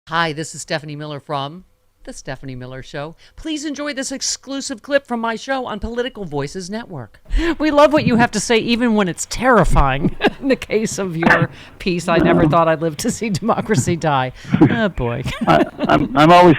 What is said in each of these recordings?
Hi, this is Stephanie Miller from The Stephanie Miller Show. Please enjoy this exclusive clip from my show on Political Voices Network. We love what you have to say, even when it's terrifying. In the case of your piece, I never thought I'd live to see democracy die. Oh, boy. I'm always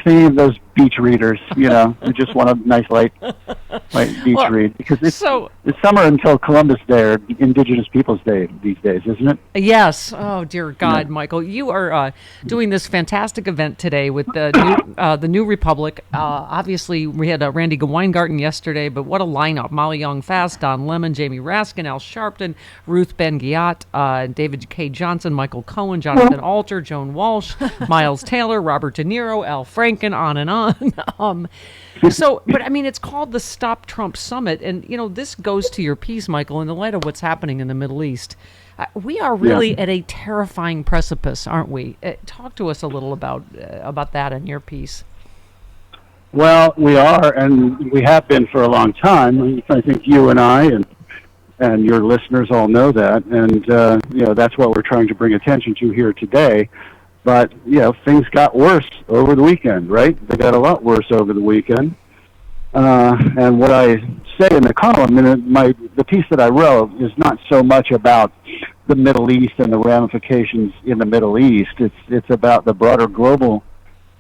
thinking of those beach readers, who just want a nice light beach read, because it's summer until Columbus Day or Indigenous Peoples Day these days, isn't it? Yes. Oh, dear God, yeah. Michael, you are doing this fantastic event today with the New Republic. Obviously, we had Randy Weingarten yesterday, but what a lineup. Molly Young-Fast, Don Lemon, Jamie Raskin, Al Sharpton, Ruth Ben-Ghiat, David K. Johnson, Michael Cohen, Jonathan Alter, Joan Walsh, Miles Taylor, Robert De Niro, Al Franken, on and on. But I mean, it's called the Stop Trump Summit, and this goes to your piece, Michael, in the light of what's happening in the Middle East. We are really at a terrifying precipice, aren't we? Talk to us a little about that in your piece. Well, we are, and we have been for a long time. I think you and I and your listeners all know that, and that's what we're trying to bring attention to here today. But, things got worse over the weekend, right? They got a lot worse over the weekend. And what I say in the column, the piece that I wrote, is not so much about the Middle East and the ramifications in the Middle East. It's about the broader global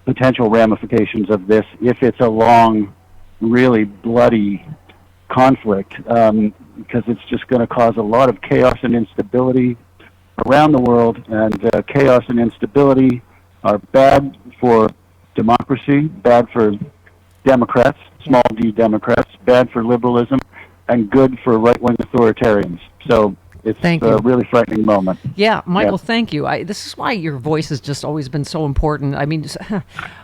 potential ramifications of this if it's a long, really bloody conflict, because it's just going to cause a lot of chaos and instability around the world, and chaos and instability are bad for democracy, bad for Democrats, small d Democrats, bad for liberalism, and good for right-wing authoritarians. So it's a really frightening moment. Yeah, Michael, thank you. This is why your voice has just always been so important. I mean,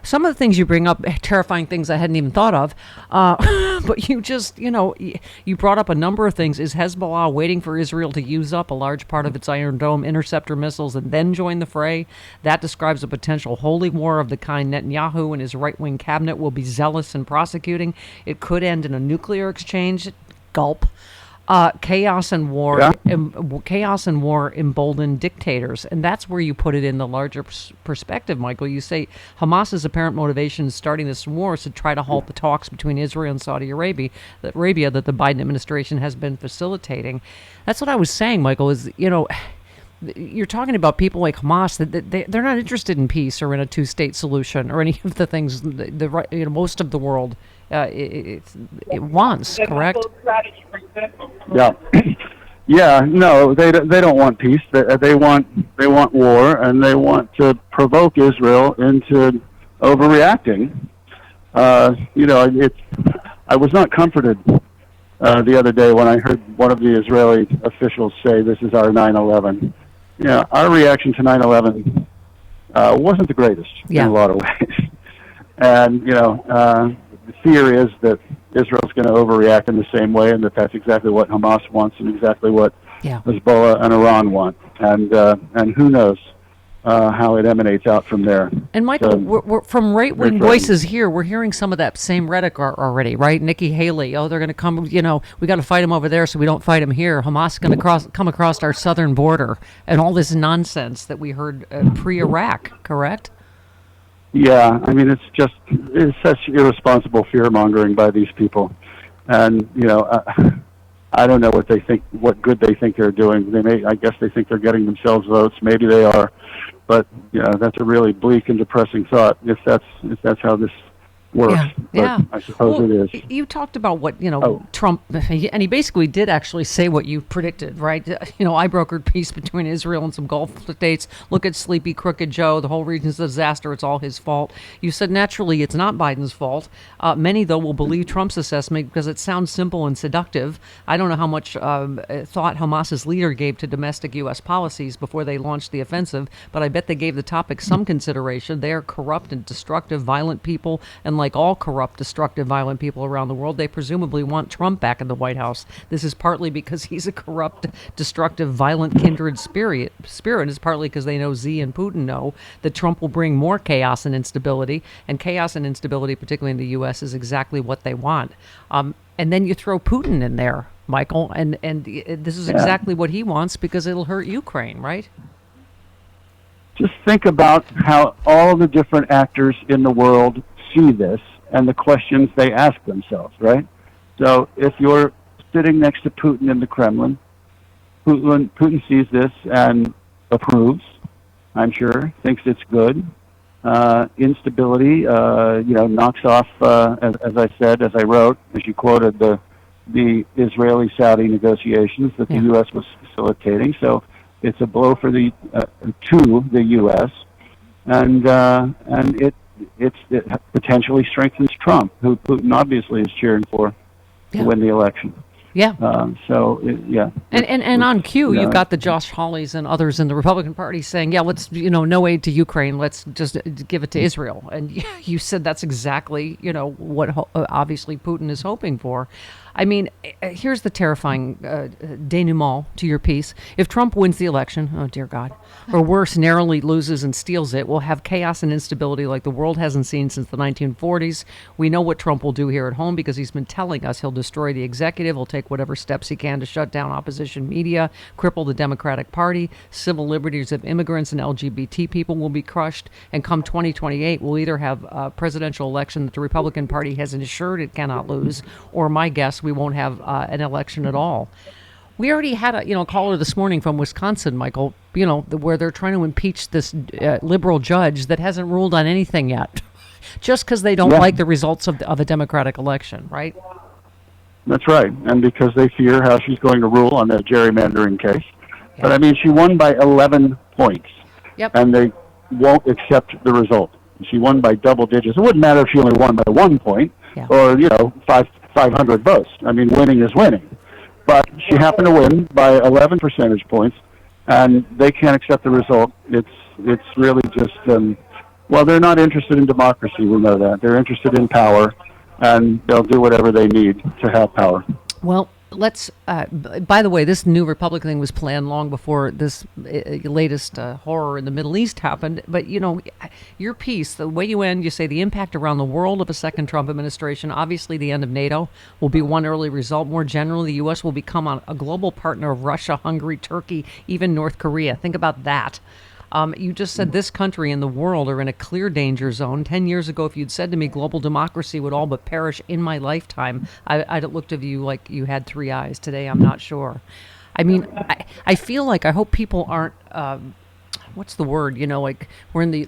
some of the things you bring up, terrifying things I hadn't even thought of, but you just, you brought up a number of things. Is Hezbollah waiting for Israel to use up a large part of its Iron Dome interceptor missiles and then join the fray? That describes a potential holy war of the kind Netanyahu and his right-wing cabinet will be zealous in prosecuting. It could end in a nuclear exchange. Gulp. Chaos and war embolden dictators, and that's where you put it in the larger perspective, Michael. You say Hamas's apparent motivation in starting this war is to try to halt the talks between Israel and Saudi Arabia that the Biden administration has been facilitating. That's what I was saying, Michael. Is you're talking about people like Hamas that they're not interested in peace or in a two-state solution or any of the things most of the world it wants, correct? Yeah, yeah. No, they don't want peace. They want war, and they want to provoke Israel into overreacting. I was not comforted the other day when I heard one of the Israeli officials say, "This is our 9/11." Our reaction to 9/11 wasn't the greatest in a lot of ways, and the fear is that Israel's going to overreact in the same way, and that's exactly what Hamas wants, and exactly what Hezbollah and Iran want, and who knows how it emanates out from there. And Michael, we're from right-wing voices here, we're hearing some of that same rhetoric already, right? Nikki Haley, they're going to come, we got to fight them over there so we don't fight them here. Hamas is going to come across our southern border, and all this nonsense that we heard pre-Iraq, correct? Yeah, I mean, it's such irresponsible fear-mongering by these people. And, I don't know what good they think they're doing. I guess they think they're getting themselves votes. Maybe they are. But, that's a really bleak and depressing thought if that's how this works. Yeah. I suppose it is. You talked about what, Trump, and he basically did actually say what you predicted, right? I brokered peace between Israel and some Gulf states. Look at Sleepy Crooked Joe. The whole region's a disaster. It's all his fault. You said naturally it's not Biden's fault. Many, though, will believe Trump's assessment because it sounds simple and seductive. I don't know how much thought Hamas's leader gave to domestic U.S. policies before they launched the offensive, but I bet they gave the topic some consideration. They are corrupt and destructive, violent people, and like all corrupt, destructive, violent people around the world, they presumably want Trump back in the White House. This is partly because he's a corrupt, destructive, violent, kindred spirit. It's partly because they know Z and Putin know that Trump will bring more chaos and instability, particularly in the U.S., is exactly what they want. And then you throw Putin in there, Michael, and this is exactly what he wants because it'll hurt Ukraine, right? just think about how all the different actors in the world see this and the questions they ask themselves, right? So if you're sitting next to Putin in the Kremlin, Putin sees this and approves, I'm sure, thinks it's good. Instability, knocks off, as I said, as I wrote, as you quoted, the Israeli-Saudi negotiations that the U.S. was facilitating. So it's a blow for to the U.S. and it potentially strengthens Trump, who Putin obviously is cheering for to win the election. Yeah. And on cue, you've got the Josh Hawleys and others in the Republican Party saying, let's, no aid to Ukraine. Let's just give it to Israel. And you said that's exactly, what obviously Putin is hoping for. I mean, here's the terrifying denouement to your piece. If Trump wins the election, oh dear God, or worse, narrowly loses and steals it, we'll have chaos and instability like the world hasn't seen since the 1940s. We know what Trump will do here at home because he's been telling us he'll destroy the executive, he'll take whatever steps he can to shut down opposition media, cripple the Democratic Party, civil liberties of immigrants and LGBT people will be crushed, and come 2028, we'll either have a presidential election that the Republican Party has ensured it cannot lose, or my guess, we won't have an election at all. We already had a caller this morning from Wisconsin, Michael, where they're trying to impeach this liberal judge that hasn't ruled on anything yet, just because they don't like the results of a Democratic election, right? That's right, and because they fear how she's going to rule on the gerrymandering case. Yeah. But I mean, she won by 11 points, and they won't accept the result. She won by double digits. It wouldn't matter if she only won by 1 point or 500 votes. I mean, winning is winning. But she happened to win by 11 percentage points, and they can't accept the result. It's really just, they're not interested in democracy, we know that. They're interested in power, and they'll do whatever they need to have power. Well, let's, by the way, this new Republican thing was planned long before this latest horror in the Middle East happened. But, your piece, the way you end, you say the impact around the world of a second Trump administration, obviously the end of NATO will be one early result. More generally, the U.S. will become a global partner of Russia, Hungary, Turkey, even North Korea. Think about that. You just said this country and the world are in a clear danger zone. 10 years ago, if you'd said to me global democracy would all but perish in my lifetime, I'd have looked at you like you had three eyes. Today, I'm not sure. I mean, I feel like I hope people aren't, what's the word? Like we're in the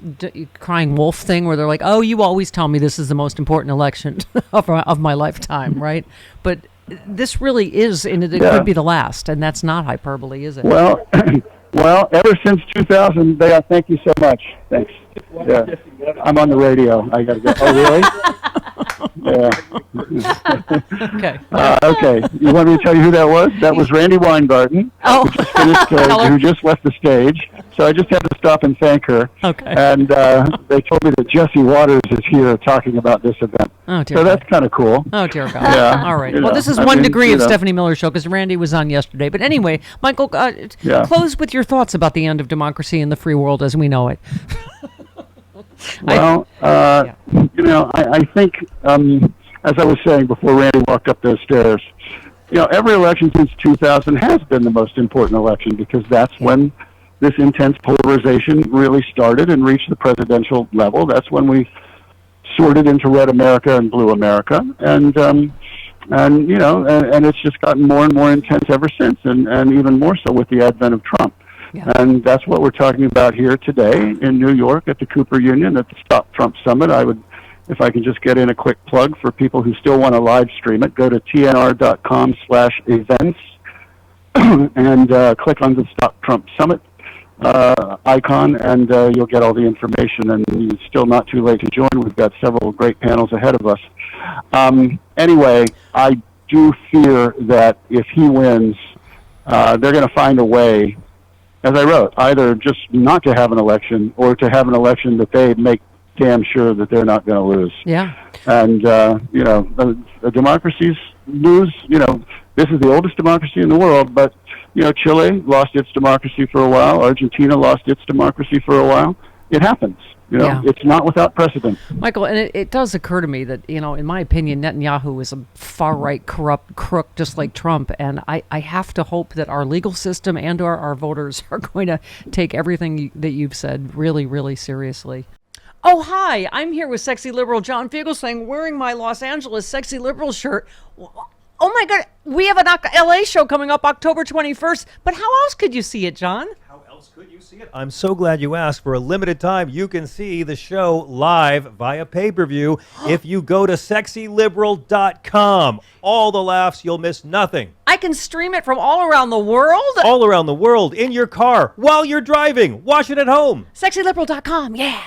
crying wolf thing where they're like, oh, you always tell me this is the most important election of my lifetime, right? But this really is, and it could be the last, and that's not hyperbole, is it? Well, ever since 2000, thank you so much. Thanks. Yeah. I'm on the radio. I got to go. Oh, really? Yeah. Okay. Okay. You want me to tell you who that was? That was Randy Weingarten, who just left the stage. So I just had to stop and thank her. Okay. And they told me that Jesse Waters is here talking about this event. Oh, dear so God. That's kind of cool. Oh, dear God. Yeah. All right. Well, this is one degree of Stephanie Miller's show because Randy was on yesterday. But anyway, Michael, close with your thoughts about the end of democracy in the free world as we know it. Well, I think, as I was saying before Randy walked up those stairs, every election since 2000 has been the most important election because that's when this intense polarization really started and reached the presidential level. That's when we sorted into red America and blue America, and it's just gotten more and more intense ever since, and even more so with the advent of Trump. Yeah. And that's what we're talking about here today in New York at the Cooper Union at the Stop Trump Summit. I would, if I can just get in a quick plug for people who still want to live stream it, go to tnr.com/events and click on the Stop Trump Summit icon, and you'll get all the information. And it's still not too late to join. We've got several great panels ahead of us. Anyway, I do fear that if he wins, they're going to find a way, as I wrote, either just not to have an election or to have an election that they make damn sure that they're not going to lose. Yeah. And, the democracies lose, this is the oldest democracy in the world, but, Chile lost its democracy for a while. Argentina lost its democracy for a while. It happens. It's not without precedent. Michael, and it does occur to me that, in my opinion, Netanyahu is a far-right, corrupt crook, just like Trump. And I have to hope that our legal system and our voters are going to take everything that you've said really, really seriously. Oh, hi, I'm here with sexy liberal John Fugelsang wearing my Los Angeles sexy liberal shirt. Oh, my God, we have an LA show coming up October 21st. But how else could you see it, John? Could you see it? I'm so glad you asked. For a limited time, you can see the show live via pay-per-view if you go to sexyliberal.com. All the laughs, you'll miss nothing. I can stream it from all around the world? All around the world, in your car, while you're driving. Watch it at home. Sexyliberal.com, yeah.